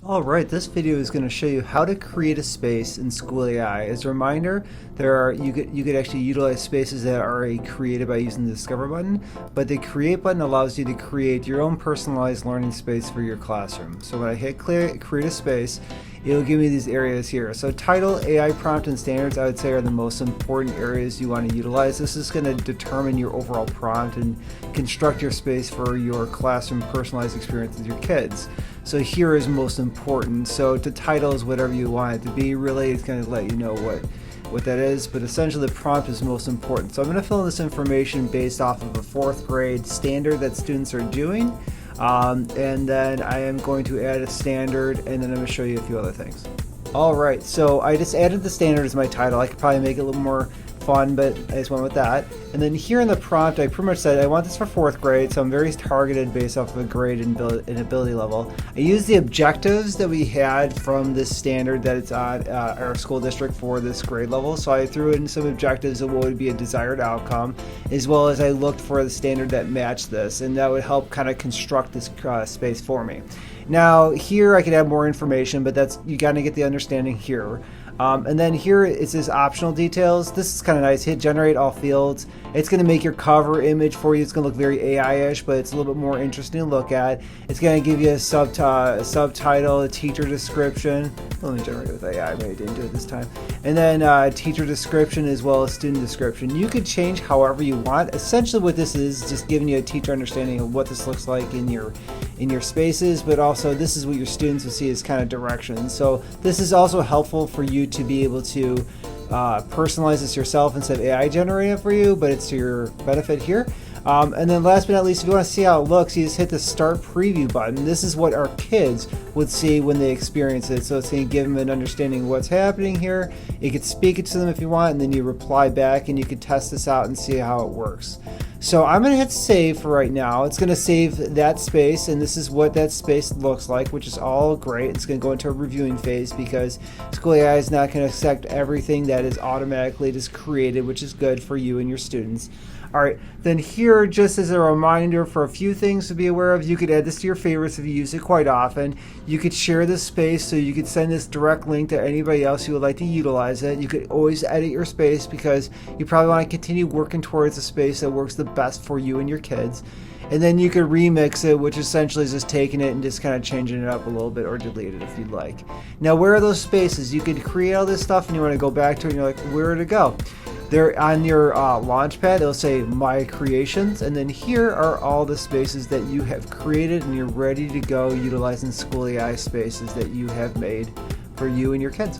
Alright, this video is going to show you how to create a space in School AI. As a reminder, you could actually utilize spaces that are already created by using the Discover button, but the Create button allows you to create your own personalized learning space for your classroom. So when I hit create a space, it'll give me these areas here. So title, AI prompt, and standards I would say are the most important areas you want to utilize. This is going to determine your overall prompt and construct your space for your classroom personalized experience with your kids. So here is most important. So to title is whatever you want it to be. Really, it's going to let you know what that is, but essentially the prompt is most important. So I'm going to fill in this information based off of a 4th grade standard that students are doing. And then I am going to add a standard, and then I'm going to show you a few other things. Alright, so I just added the standard as my title. I could probably make it a little more fun, but I just went with that. And then here in the prompt, I pretty much said I want this for 4th grade, so I'm very targeted based off of a grade and ability level. I used the objectives that we had from this standard that it's on our school district for this grade level, so I threw in some objectives of what would be a desired outcome, as well as I looked for the standard that matched this, and that would help kind of construct this space for me. Now here I could add more information, but that's, you gotta get the understanding here. And then here it says optional details. This is kind of nice. Hit generate all fields. It's going to make your cover image for you. It's going to look very AI-ish, but it's a little bit more interesting to look at. It's going to give you a subtitle, a teacher description. Let me generate it with AI. Maybe I didn't do it this time. And then teacher description as well as student description. You could change however you want. Essentially what this is just giving you a teacher understanding of what this looks like in your spaces, but also this is what your students will see as kind of directions. So this is also helpful for you to be able to personalize this yourself instead of AI generating it for you, but it's to your benefit here. And then last but not least, if you want to see how it looks, you just hit the start preview button. This is what our kids would see when they experience it. So it's going to give them an understanding of what's happening here. You could speak it to them if you want, and then you reply back and you can test this out and see how it works. So I'm going to hit save for right now. It's going to save that space, and this is what that space looks like, which is all great. It's going to go into a reviewing phase because School AI is not going to accept everything that is automatically just created, which is good for you and your students. Alright, then here, just as a reminder for a few things to be aware of, you could add this to your favorites if you use it quite often. You could share this space, so you could send this direct link to anybody else who would like to utilize it. You could always edit your space because you probably want to continue working towards a space that works the best for you and your kids. And then you could remix it, which essentially is just taking it and just kind of changing it up a little bit, or delete it if you'd like. Now, where are those spaces? You could create all this stuff and you want to go back to it and you're like, where to go? They're on your launchpad. It'll say My Creations, and then here are all the spaces that you have created and you're ready to go utilizing School AI spaces that you have made for you and your kids.